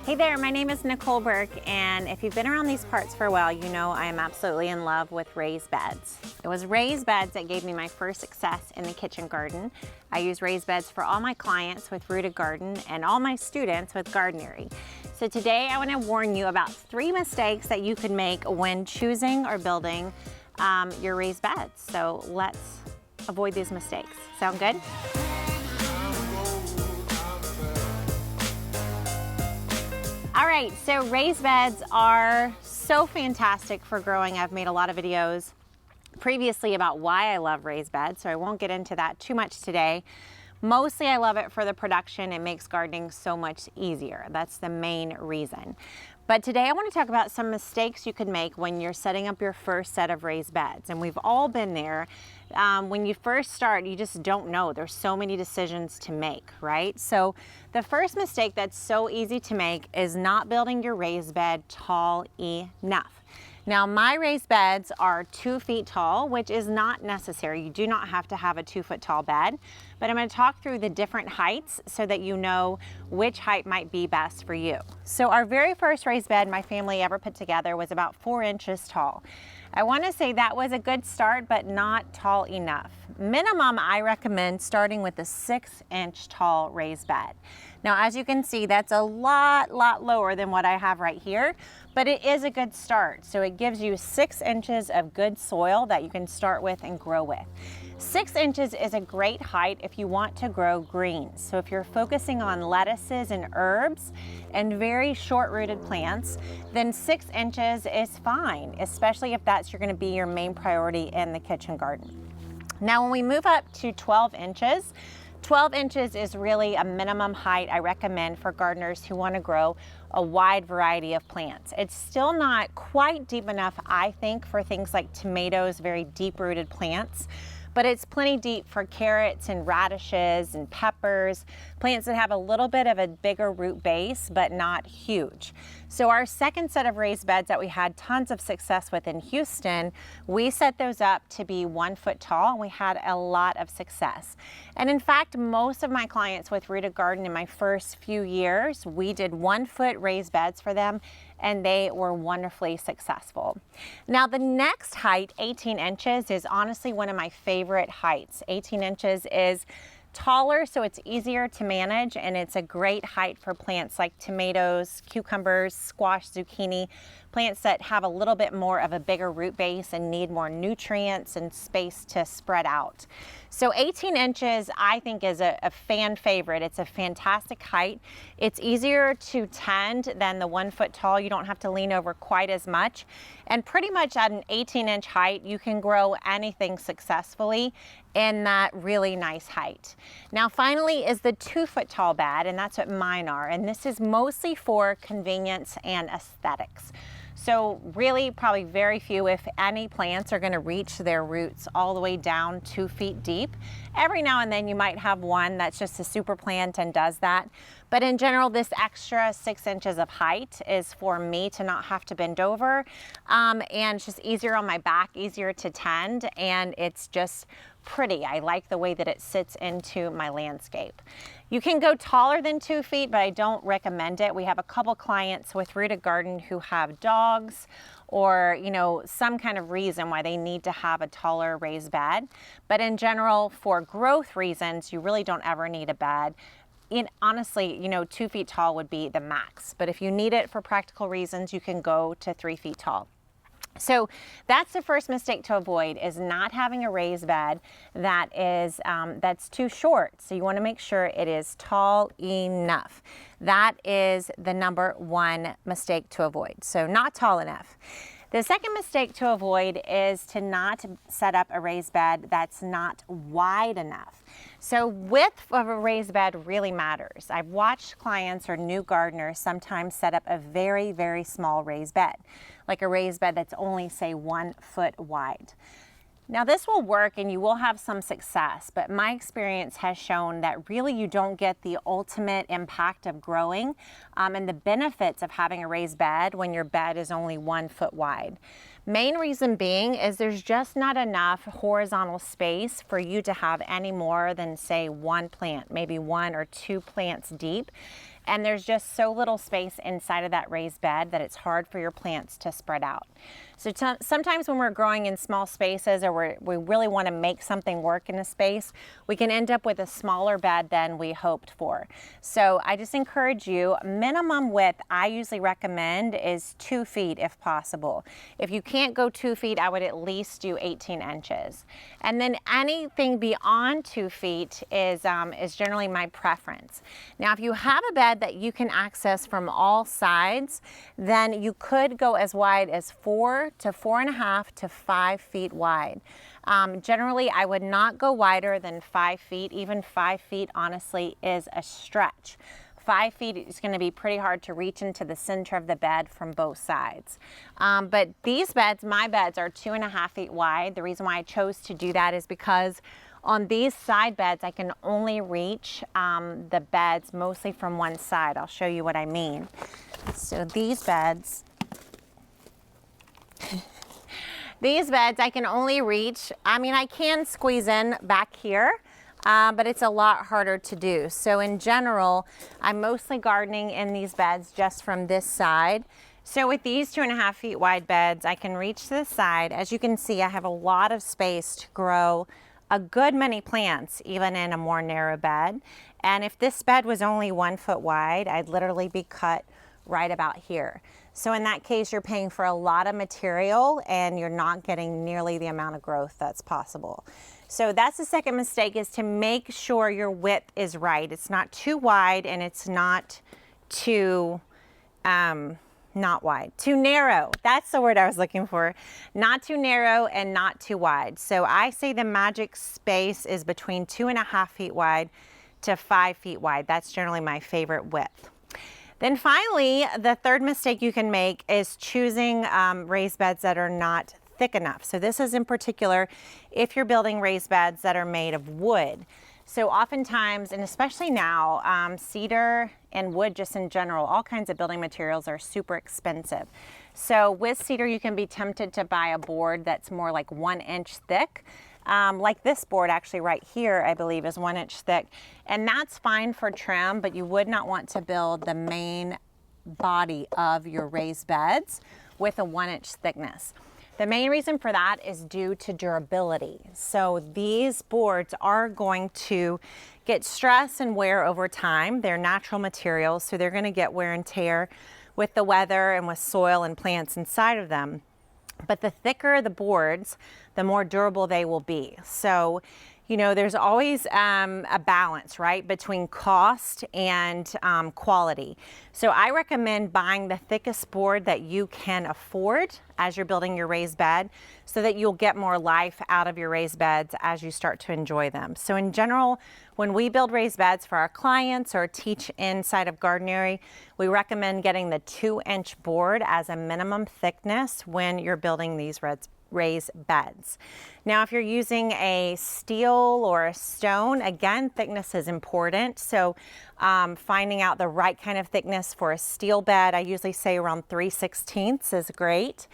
Hey there, my name is Nicole Burke, and if you've been around these parts for a while, you know I am absolutely in love with raised beds. It was raised beds that gave me my first success in the kitchen garden. I use raised beds for all my clients with Rooted Garden and all my students with Gardenary. So today I want to warn you about 3 mistakes that you could make when choosing or building your raised beds. So let's avoid these mistakes. Sound good? All right, so raised beds are so fantastic for growing. I've made a lot of videos previously about why I love raised beds, so I won't get into that too much today. Mostly I love it for the production. It makes gardening so much easier. That's the main reason. But today I want to talk about some mistakes you could make when you're setting up your first set of raised beds. And we've all been there. When you first start, you just don't know. There's so many decisions to make, right? So the first mistake that's so easy to make is not building your raised bed tall enough. Now, my raised beds are 2 feet tall, which is not necessary. You do not have to have a 2-foot tall bed, but I'm going to talk through the different heights so that you know which height might be best for you. So our very first raised bed my family ever put together was about 4 inches tall. I want to say that was a good start, but not tall enough. Minimum, I recommend starting with a 6-inch tall raised bed. Now, as you can see, that's a lot lower than what I have right here, but it is a good start. So it gives you 6 inches of good soil that you can start with and grow with. 6 inches is a great height if you want to grow greens. So if you're focusing on lettuces and herbs and very short-rooted plants, then 6 inches is fine, especially if that's going to be your main priority in the kitchen garden. Now, when we move up to 12 inches is really a minimum height I recommend for gardeners who want to grow a wide variety of plants. It's still not quite deep enough, I think, for things like tomatoes, very deep-rooted plants, but it's plenty deep for carrots and radishes and peppers, plants that have a little bit of a bigger root base, but not huge. So our second set of raised beds that we had tons of success with in Houston, we set those up to be 1 foot tall, and we had a lot of success. And in fact, most of my clients with Rooted Garden in my first few years, we did 1 foot raised beds for them, and they were wonderfully successful. Now, the next height, 18 inches, is honestly one of my favorite heights. 18 inches is taller, so it's easier to manage, and it's a great height for plants like tomatoes, cucumbers, squash, zucchini, plants that have a little bit more of a bigger root base and need more nutrients and space to spread out. So 18 inches, I think, is a fan favorite. It's a fantastic height. It's easier to tend than the 1 foot tall. You don't have to lean over quite as much. And pretty much at an 18-inch height, you can grow anything successfully in that really nice height. Now, finally is the 2 foot tall bed, and that's what mine are. And this is mostly for convenience and aesthetics. So really, probably very few, if any, plants are going to reach their roots all the way down 2 feet deep. Every now and then you might have one that's just a super plant and does that. But in general, this extra 6 inches of height is for me to not have to bend over, and it's just easier on my back, easier to tend, and it's just pretty. I like the way that it sits into my landscape. You can go taller than 2 feet, but I don't recommend it. We have a couple clients with Rooted Garden who have dogs or, you know, some kind of reason why they need to have a taller raised bed. But in general, for growth reasons, you really don't ever need a bed. Honestly, you know, 2 feet tall would be the max. But if you need it for practical reasons, you can go to 3 feet tall. So that's the first mistake to avoid, is not having a raised bed that is that's too short. So you want to make sure it is tall enough. That is the number 1 mistake to avoid. So not tall enough. The second mistake to avoid is to not set up a raised bed that's not wide enough. So width of a raised bed really matters. I've watched clients or new gardeners sometimes set up a very, very small raised bed, like a raised bed that's only, say, 1 foot wide. Now, this will work and you will have some success, but my experience has shown that really you don't get the ultimate impact of growing and the benefits of having a raised bed when your bed is only 1 foot wide. Main reason being is there's just not enough horizontal space for you to have any more than, say, 1 plant, maybe 1 or 2 plants deep. and there's just so little space inside of that raised bed that it's hard for your plants to spread out. So sometimes when we're growing in small spaces, or we really want to make something work in a space, we can end up with a smaller bed than we hoped for. So I just encourage you, minimum width I usually recommend is 2 feet if possible. If you can't go 2 feet, I would at least do 18 inches. And then anything beyond 2 feet is generally my preference. Now, if you have a bed that you can access from all sides, then you could go as wide as 4 to 4.5 to 5 feet wide. Generally, I would not go wider than 5 feet. Even 5 feet, honestly, is a stretch. 5 feet is going to be pretty hard to reach into the center of the bed from both sides. But these beds, my beds, are 2.5 feet wide. The reason why I chose to do that is because on these side beds, I can only reach the beds mostly from one side. I'll show you what I mean. So these beds, I can only reach, I can squeeze in back here, but it's a lot harder to do. So in general, I'm mostly gardening in these beds just from this side. So with these 2.5 feet wide beds, I can reach to the side. As you can see, I have a lot of space to grow a good many plants, even in a more narrow bed. And if this bed was only 1 foot wide, I'd literally be cut right about here. So in that case, you're paying for a lot of material and you're not getting nearly the amount of growth that's possible. So that's the second mistake, is to make sure your width is right. It's not too wide and it's not too, not wide, too narrow. That's the word I was looking for. Not too narrow and not too wide. So I say the magic space is between 2.5 feet wide to 5 feet wide. That's generally my favorite width. Then finally, the third mistake you can make is choosing raised beds that are not thick enough. So this is in particular if you're building raised beds that are made of wood. So oftentimes, and especially now, cedar and wood just in general, all kinds of building materials are super expensive. So with cedar, you can be tempted to buy a board that's more like 1 inch thick. Like this board actually right here, I believe is 1 inch thick. And that's fine for trim, but you would not want to build the main body of your raised beds with a 1 inch thickness. The main reason for that is due to durability. So these boards are going to get stress and wear over time. They're natural materials, so they're going to get wear and tear with the weather and with soil and plants inside of them. But the thicker the boards, the more durable they will be. So, you know, there's always a balance, right, between cost and quality. So I recommend buying the thickest board that you can afford as you're building your raised bed, so that you'll get more life out of your raised beds as you start to enjoy them. So in general, when we build raised beds for our clients or teach inside of Gardenary, we recommend getting the 2 inch board as a minimum thickness when you're building these raised beds. Now, if you're using a steel or a stone, again, thickness is important. So finding out the right kind of thickness for a steel bed, I usually say around 3/16 is great.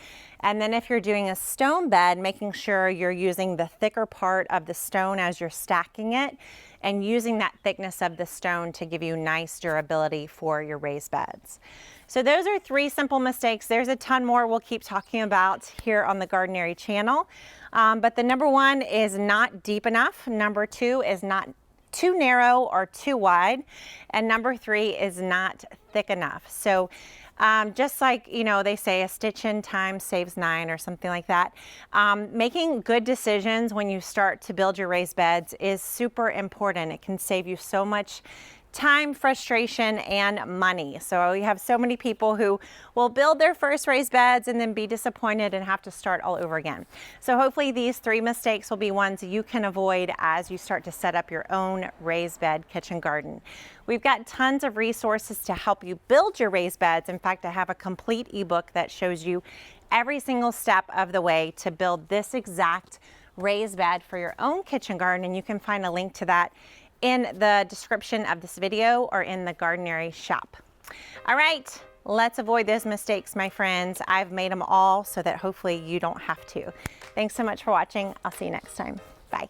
And then if you're doing a stone bed, making sure you're using the thicker part of the stone as you're stacking it, and using that thickness of the stone to give you nice durability for your raised beds. So those are 3 simple mistakes. There's a ton more we'll keep talking about here on the Gardenary channel. But the number 1 is not deep enough. Number 2 is not too narrow or too wide. And number 3 is not thick enough. So just like, you know, they say a stitch in time saves 9 or something like that. Making good decisions when you start to build your raised beds is super important. It can save you so much time, frustration, and money. So we have so many people who will build their first raised beds and then be disappointed and have to start all over again. So hopefully these 3 mistakes will be ones you can avoid as you start to set up your own raised bed kitchen garden. We've got tons of resources to help you build your raised beds. In fact, I have a complete ebook that shows you every single step of the way to build this exact raised bed for your own kitchen garden, and you can find a link to that in the description of this video or in the Gardenary shop. All right, let's avoid those mistakes, my friends. I've made them all so that hopefully you don't have to. Thanks so much for watching. I'll see you next time. Bye.